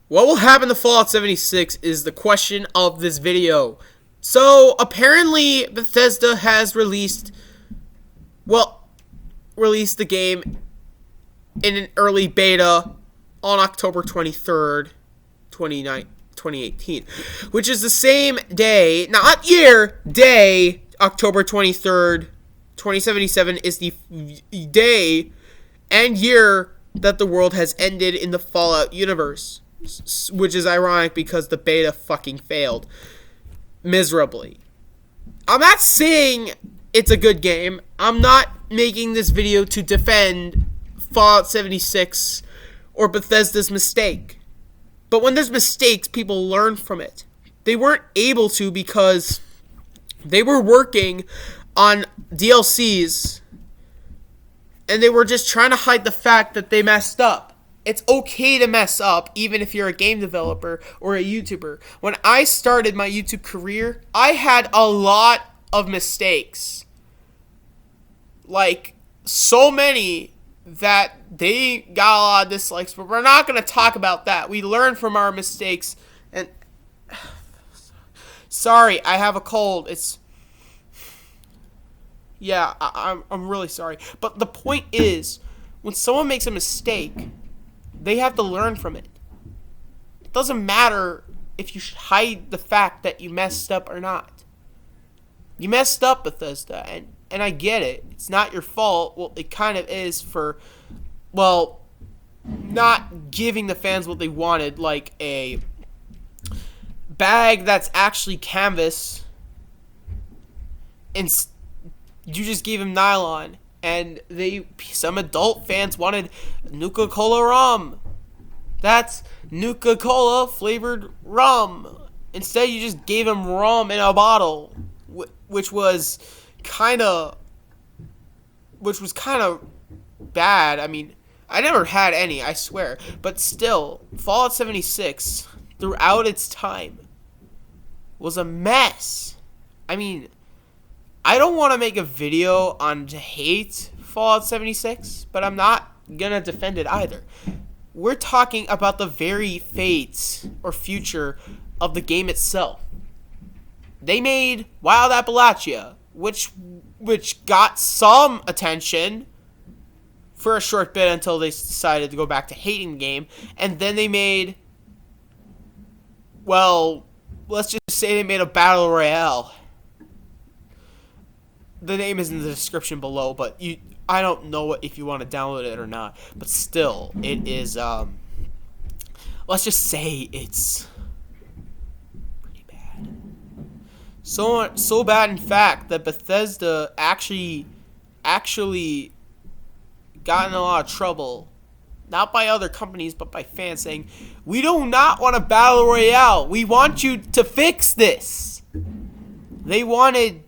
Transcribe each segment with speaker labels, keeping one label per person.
Speaker 1: What will happen to Fallout 76 is the question of this video. So, apparently, Bethesda has released the game in an early beta on October 23rd, 2018, which is the same day, not year, day, October 23rd, 2077 is the day and year that the world has ended in the Fallout universe. Which is ironic because the beta fucking failed miserably. I'm not saying it's a good game. I'm not making this video to defend Fallout 76 or Bethesda's mistake. But when there's mistakes, people learn from it. They weren't able to because they were working on DLCs and they were just trying to hide the fact that they messed up. It's okay to mess up, even if you're a game developer or a YouTuber. When I started my YouTube career, I had a lot of mistakes. Like, so many that they got a lot of dislikes, but we're not going to talk about that. We learn from our mistakes, and... Sorry, I have a cold. Yeah, I'm really sorry. But the point is, when someone makes a mistake, they have to learn from it. It doesn't matter if you hide the fact that you messed up or not. You messed up, Bethesda, and I get it. It's not your fault. Well, it kind of is for, not giving the fans what they wanted, like a bag that's actually canvas, and you just gave him nylon. And some adult fans wanted Nuka-Cola rum. That's Nuka-Cola flavored rum. Instead, you just gave him rum in a bottle, which was kind of bad. I mean, I never had any, I swear. But still, Fallout 76, throughout its time, was a mess. I mean, I don't want to make a video on to hate Fallout 76, but I'm not going to defend it either. We're talking about the very fate or future of the game itself. They made Wild Appalachia, which got some attention for a short bit until they decided to go back to hating the game. And then they made, let's just say they made a Battle Royale. The name is in the description below, but I don't know if you want to download it or not. But still, it is, let's just say it's pretty bad. So bad, in fact, that Bethesda actually got in a lot of trouble. Not by other companies, but by fans saying, we do not want a Battle Royale. We want you to fix this. They wanted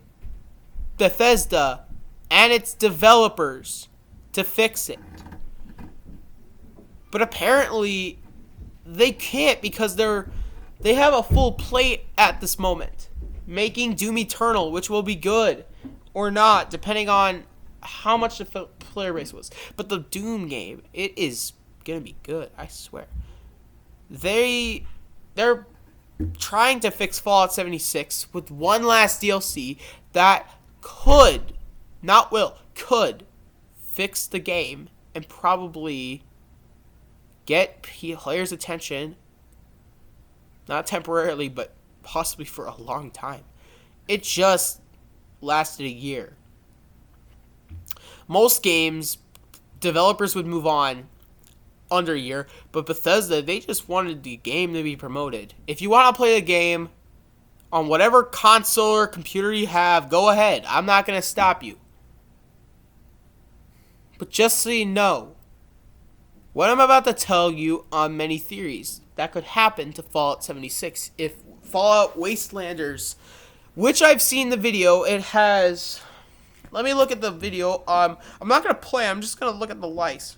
Speaker 1: Bethesda and its developers to fix it. But apparently they can't because they have a full plate at this moment. Making Doom Eternal, which will be good or not, depending on how much the player base was. But the Doom game, it is going to be good, I swear. They're trying to fix Fallout 76 with one last DLC that could fix the game and probably get players' attention, not temporarily, but possibly for a long time. It just lasted a year. Most games, developers would move on under a year, but Bethesda, they just wanted the game to be promoted. If you want to play the game on whatever console or computer you have, go ahead. I'm not going to stop you. But just so you know, what I'm about to tell you on many theories that could happen to Fallout 76 if Fallout Wastelanders, which I've seen the video, it has... Let me look at the video. I'm not going to play. I'm just going to look at the likes.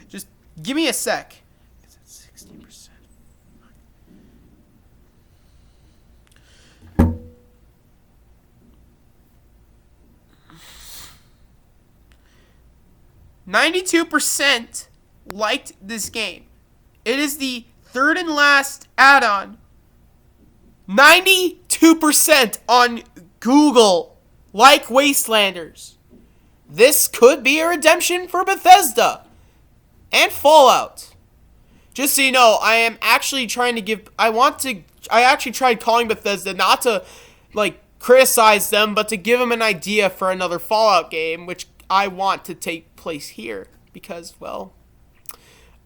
Speaker 1: Just give me a sec. It's at 16%. 92% liked this game. It is the third and last add-on. 92% on Google, like Wastelanders. This could be a redemption for Bethesda and Fallout. Just so you know, I am actually trying to give... I actually tried calling Bethesda not to, criticize them, but to give them an idea for another Fallout game, which I want to take place here. Because, well,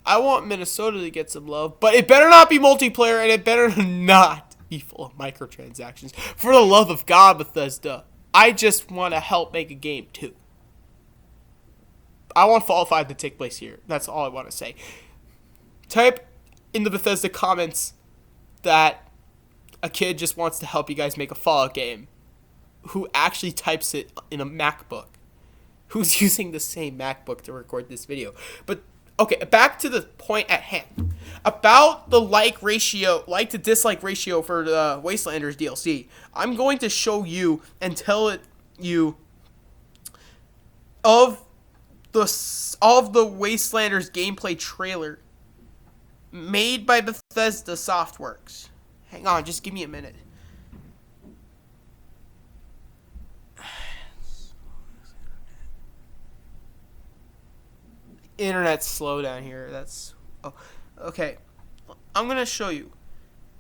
Speaker 1: I want Minnesota to get some love, but it better not be multiplayer, and it better not be full of microtransactions. For the love of God, Bethesda, I just want to help make a game, too. I want Fallout 5 to take place here. That's all I want to say. Type in the Bethesda comments that a kid just wants to help you guys make a Fallout game who actually types it in a MacBook, who's using the same MacBook to record this video. But, okay, back to the point at hand. About the like to dislike ratio for the Wastelanders DLC, I'm going to show you and tell you of the Wastelanders gameplay trailer made by Bethesda Softworks. Hang on, just give me a minute. Internet's slow down here. Okay. I'm gonna show you.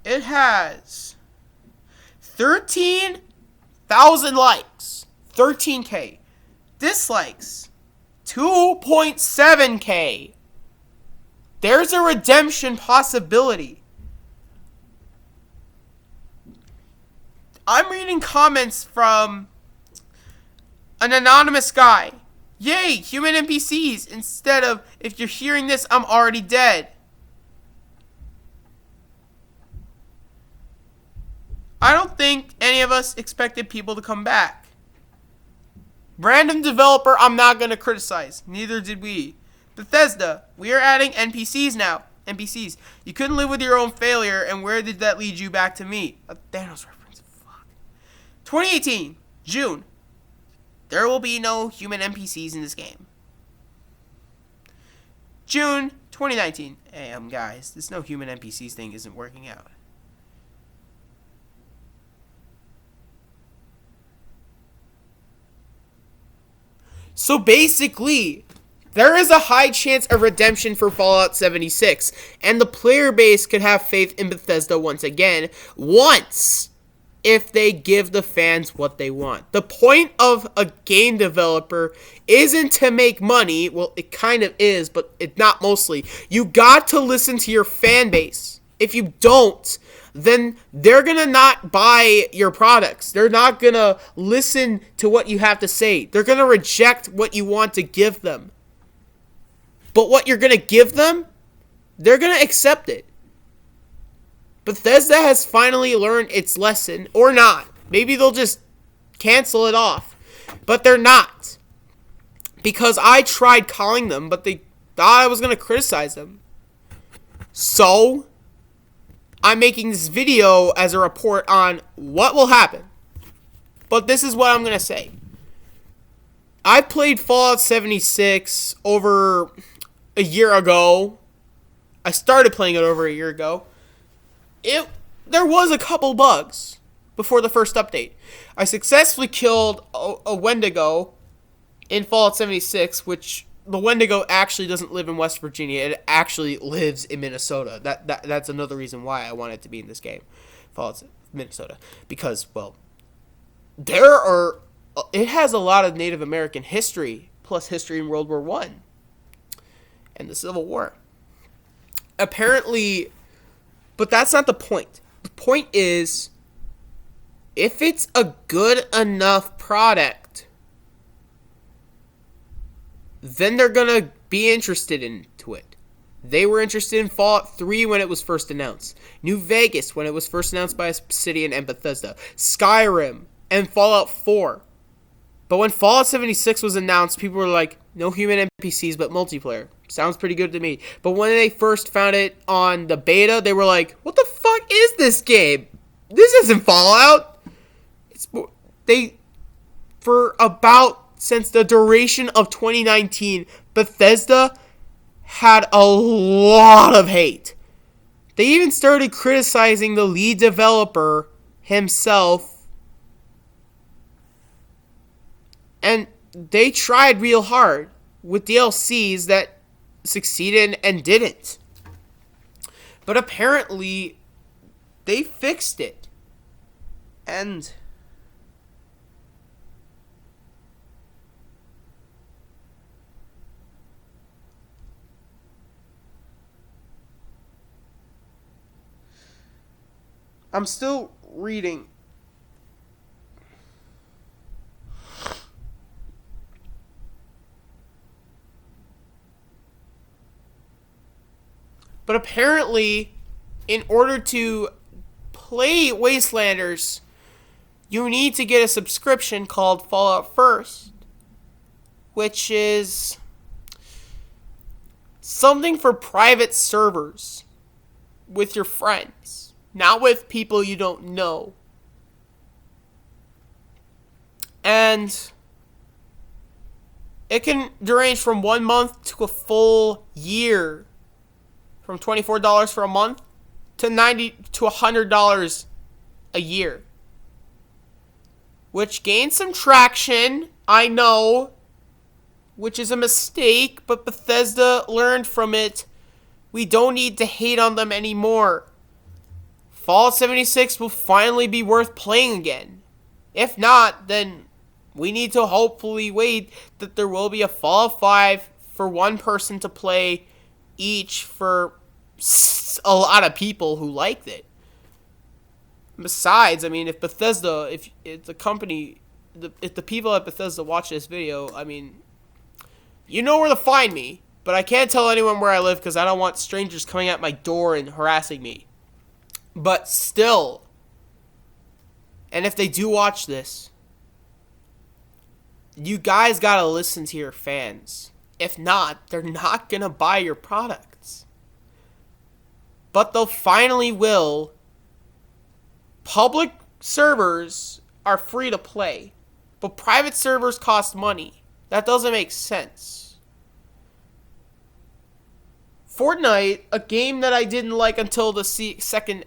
Speaker 1: It has 13,000 likes, 13K. Dislikes, 2.7K. There's a redemption possibility. I'm reading comments from an anonymous guy. Yay, human NPCs, instead of, if you're hearing this, I'm already dead. I don't think any of us expected people to come back. Random developer, I'm not going to criticize. Neither did we. Bethesda, we are adding NPCs now. NPCs. You couldn't live with your own failure, and where did that lead you back to me? A Thanos reference. Fuck. 2018, June. There will be no human NPCs in this game. June 2019. Hey, guys, this no human NPCs thing isn't working out. So basically, there is a high chance of redemption for Fallout 76, and the player base could have faith in Bethesda once again, if they give the fans what they want. The point of a game developer isn't to make money. Well, it kind of is, but it's not mostly. You got to listen to your fan base. If you don't, then they're going to not buy your products. They're not going to listen to what you have to say. They're going to reject what you want to give them. But what you're going to give them, they're going to accept it. Bethesda has finally learned its lesson, or not. Maybe they'll just cancel it off. But they're not. Because I tried calling them, but they thought I was going to criticize them. So, I'm making this video as a report on what will happen. But this is what I'm going to say. I played Fallout 76 over a year ago. I started playing it over a year ago. There was a couple bugs before the first update. I successfully killed a Wendigo in Fallout 76, which the Wendigo actually doesn't live in West Virginia. It actually lives in Minnesota. That's another reason why I want it to be in this game, Fallout Minnesota, because, well, it has a lot of Native American history, plus history in World War I and the Civil War. Apparently, but that's not the point. The point is, if it's a good enough product, then they're going to be interested into it. They were interested in Fallout 3 when it was first announced. New Vegas when it was first announced by Obsidian and Bethesda. Skyrim and Fallout 4. But when Fallout 76 was announced, people were like, no human NPCs but multiplayer. Sounds pretty good to me. But when they first found it on the beta, they were like, what the fuck is this game? This isn't Fallout. Since the duration of 2019, Bethesda had a lot of hate They even started criticizing the lead developer himself. And they tried real hard with DLCs that succeeded and didn't. But apparently, they fixed it. And I'm still reading. But apparently, in order to play Wastelanders, you need to get a subscription called Fallout First, which is something for private servers with your friends, not with people you don't know. And it can range from 1 month to a full year. From $24 for a month to $90 to $100 a year. Which gained some traction, I know, which is a mistake, but Bethesda learned from it. We don't need to hate on them anymore. Fallout 76 will finally be worth playing again. If not, then we need to hopefully wait that there will be a Fallout 5 for one person to play each for a lot of people who liked it. Besides, I mean, if Bethesda, if the company, if the people at Bethesda watch this video, I mean, you know where to find me. But I can't tell anyone where I live because I don't want strangers coming at my door and harassing me. But still, and if they do watch this, you guys gotta listen to your fans. If not, they're not gonna buy your products. But they'll finally will. Public servers are free to play, but private servers cost money. That doesn't make sense. Fortnite, a game that I didn't like until the second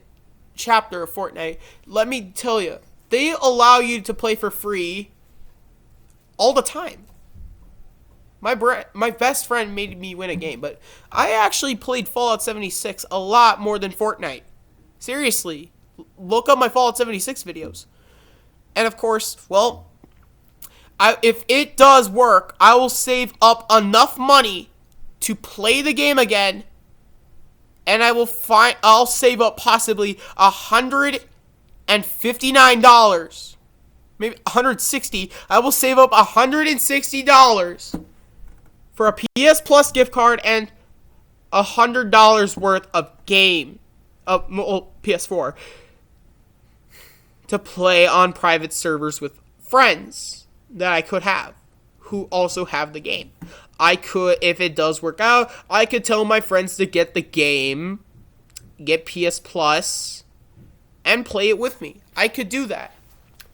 Speaker 1: chapter of Fortnite, let me tell you, they allow you to play for free all the time. My best friend made me win a game, but I actually played Fallout 76 a lot more than Fortnite. Seriously, look up my Fallout 76 videos. And of course, well, if it does work, I will save up enough money to play the game again, and I'll save up possibly $159, maybe $160. I will save up $160 for a PS Plus gift card and $100 worth of game, PS4, to play on private servers with friends that I could have who also have the game. I could, if it does work out, I could tell my friends to get the game, get PS Plus, and play it with me. I could do that.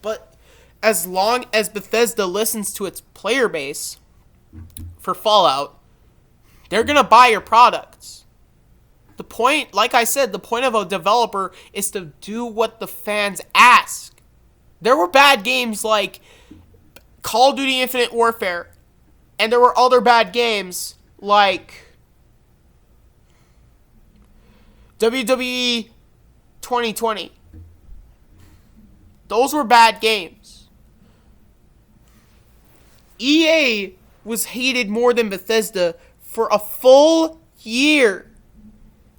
Speaker 1: But as long as Bethesda listens to its player base for Fallout, they're going to buy your products. The point, like I said, the point of a developer is to do what the fans ask. There were bad games like Call of Duty Infinite Warfare, and there were other bad games like WWE 2020. Those were bad games. EA was hated more than Bethesda for a full year.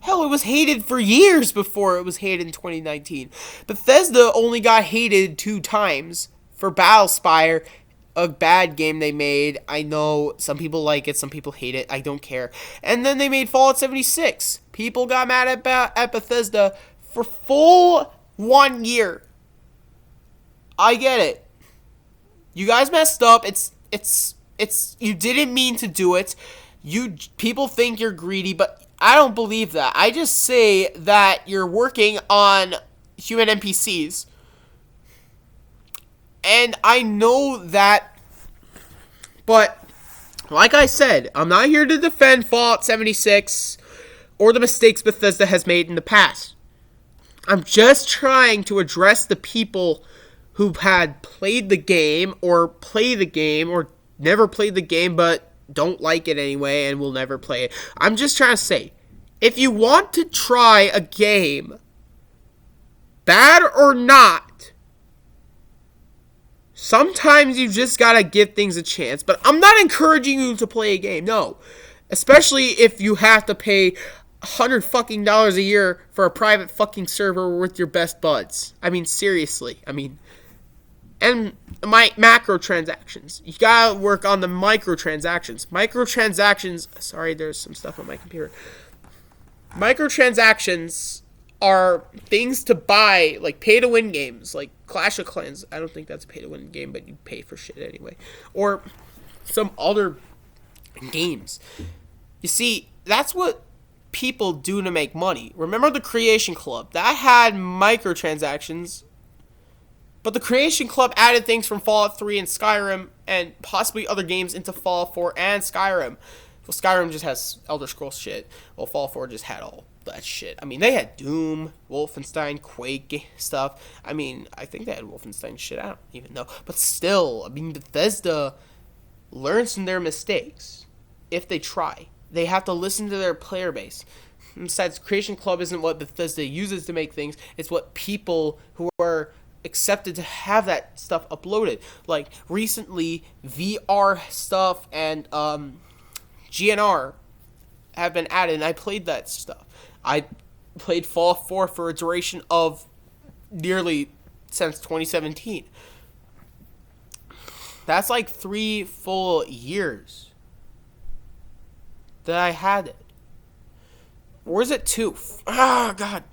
Speaker 1: Hell, it was hated for years before it was hated in 2019. Bethesda only got hated 2 times for Battlespire, a bad game they made. I know some people like it, some people hate it. I don't care. And then they made Fallout 76. People got mad at Bethesda for full 1 year. I get it. You guys messed up. It's you didn't mean to do it. People think you're greedy, but I don't believe that. I just say that you're working on human NPCs. And I know that, but like I said, I'm not here to defend Fallout 76 or the mistakes Bethesda has made in the past. I'm just trying to address the people who had played the game or play the game or never played the game but don't like it anyway and will never play it. I'm just trying to say, if you want to try a game, bad or not, sometimes you just gotta give things a chance. But I'm not encouraging you to play a game, no. Especially if you have to pay $100 a year for a private fucking server with your best buds. I mean, seriously. And my macrotransactions. You gotta work on the microtransactions. Sorry, there's some stuff on my computer. Microtransactions are things to buy, like pay-to-win games, like Clash of Clans. I don't think that's a pay-to-win game, but you pay for shit anyway. Or some other games. You see, that's what people do to make money. Remember the Creation Club? That had microtransactions, but the Creation Club added things from Fallout 3 and Skyrim and possibly other games into Fallout 4 and Skyrim. Well, Skyrim just has Elder Scrolls shit. Well, Fallout 4 just had all that shit. I mean, they had Doom, Wolfenstein, Quake stuff. I mean, I think they had Wolfenstein shit. I don't even know. But still, I mean, Bethesda learns from their mistakes if they try. They have to listen to their player base. Besides, Creation Club isn't what Bethesda uses to make things. It's what people who are accepted to have that stuff uploaded. Like, recently, VR stuff and GNR have been added, and I played that stuff. I played Fallout 4 for a duration of nearly since 2017. That's like 3 full years that I had it. Or is it 2? Ah, God.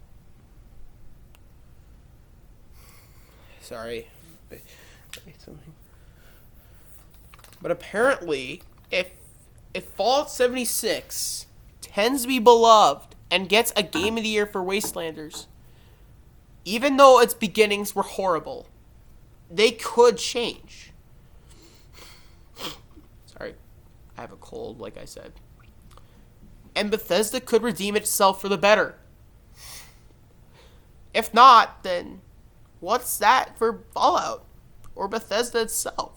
Speaker 1: Sorry. But apparently, if Fallout 76 tends to be beloved and gets a Game of the Year for Wastelanders, even though its beginnings were horrible, they could change. Sorry. I have a cold, like I said. And Bethesda could redeem itself for the better. If not, then what's that for Fallout? Or Bethesda itself?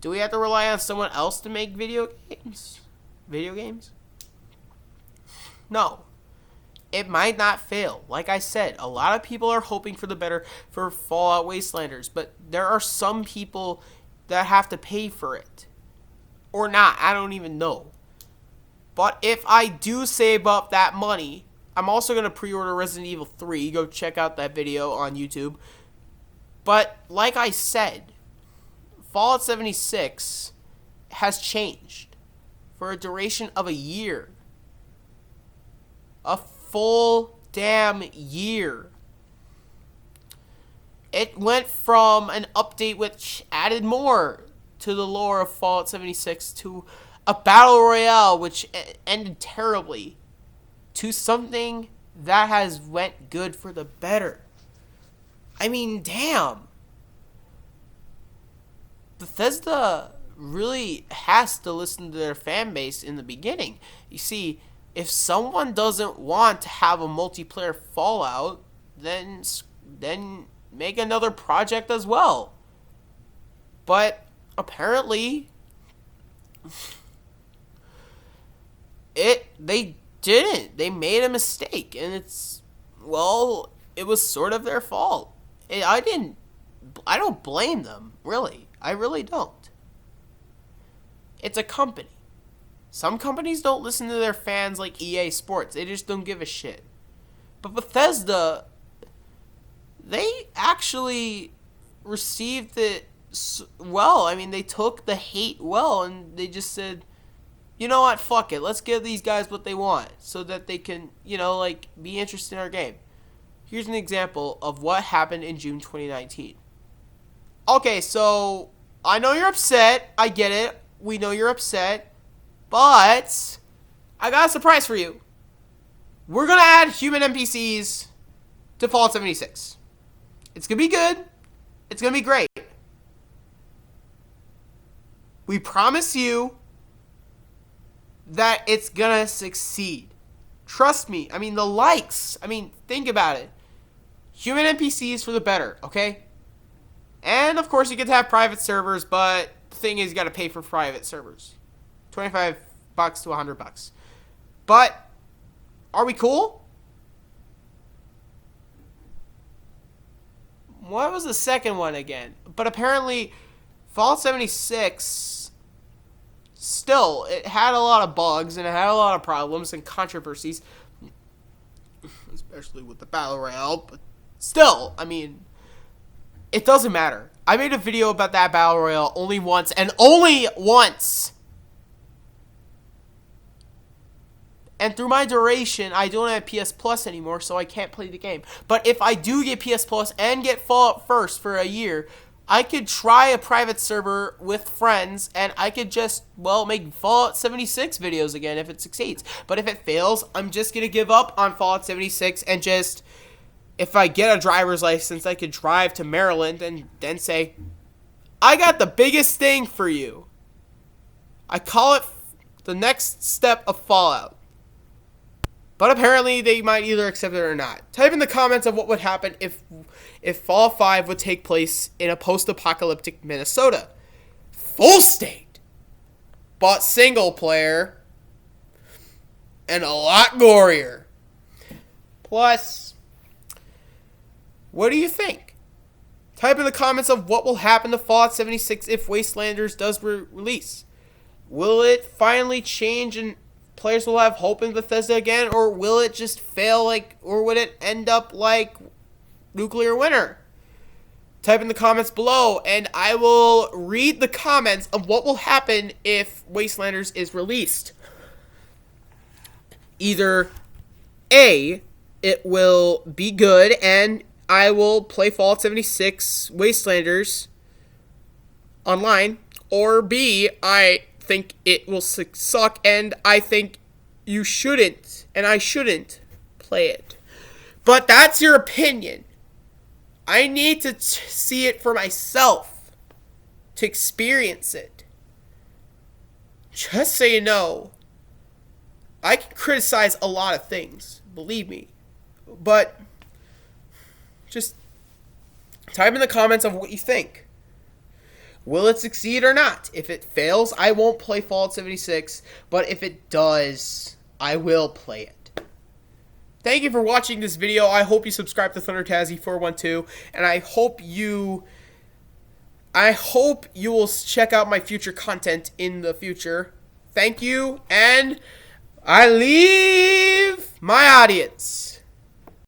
Speaker 1: Do we have to rely on someone else to make video games? No. It might not fail. Like I said, a lot of people are hoping for the better for Fallout Wastelanders, but there are some people that have to pay for it. Or not, I don't even know. But if I do save up that money, I'm also going to pre-order Resident Evil 3. Go check out that video on YouTube. But like I said, Fallout 76 has changed for a duration of a year. A full damn year. It went from an update which added more to the lore of Fallout 76 to a battle royale which ended terribly to something that has went good for the better. I mean, damn. Bethesda really has to listen to their fan base in the beginning. You see, if someone doesn't want to have a multiplayer Fallout, then make another project as well. But apparently they didn't. They made a mistake, and it was sort of their fault. I don't blame them, really. I really don't. It's a company. Some companies don't listen to their fans like EA Sports. They just don't give a shit. But Bethesda, they actually received it well. I mean, they took the hate well, and they just said, you know what, fuck it. Let's give these guys what they want so that they can, be interested in our game. Here's an example of what happened in June 2019. Okay, so I know you're upset. I get it. We know you're upset. But I got a surprise for you. We're going to add human NPCs to Fallout 76. It's going to be good. It's going to be great. We promise you that it's going to succeed. Trust me. I mean, the likes. I mean, think about it. Human NPCs for the better, okay? And, of course, you get to have private servers, but the thing is you got to pay for private servers. $25 to $100. But, are we cool? What was the second one again? But apparently, Fallout 76, still, it had a lot of bugs, and it had a lot of problems and controversies. Especially with the Battle Royale, but still, I mean, it doesn't matter. I made a video about that Battle Royale only once, and only once! And through my duration, I don't have PS Plus anymore, so I can't play the game. But if I do get PS Plus and get Fallout first for a year, I could try a private server with friends, and I could just, well, make Fallout 76 videos again if it succeeds. But if it fails, I'm just going to give up on Fallout 76 and just, if I get a driver's license, I could drive to Maryland and then say, I got the biggest thing for you. I call it the next step of Fallout. But apparently they might either accept it or not. Type in the comments of what would happen if Fallout 5 would take place in a post-apocalyptic Minnesota. Full state. But single player. And a lot gorier. Plus, what do you think? Type in the comments of what will happen to Fallout 76 if Wastelanders does release. Will it finally change and players will have hope in Bethesda again, or will it just fail or would it end up like Nuclear Winter? Type in the comments below, and I will read the comments of what will happen if Wastelanders is released. Either A, it will be good, and I will play Fallout 76 Wastelanders online, or B, I think it will suck, and I think you shouldn't, and I shouldn't play it. But that's your opinion. I need to see it for myself, to experience it. Just so you know, I can criticize a lot of things, believe me, but just type in the comments of what you think. Will it succeed or not? If it fails, I won't play Fallout 76, but if it does, I will play it. Thank you for watching this video. I hope you subscribe to ThunderTazzy412, and I hope you will check out my future content in the future. Thank you, and I leave my audience.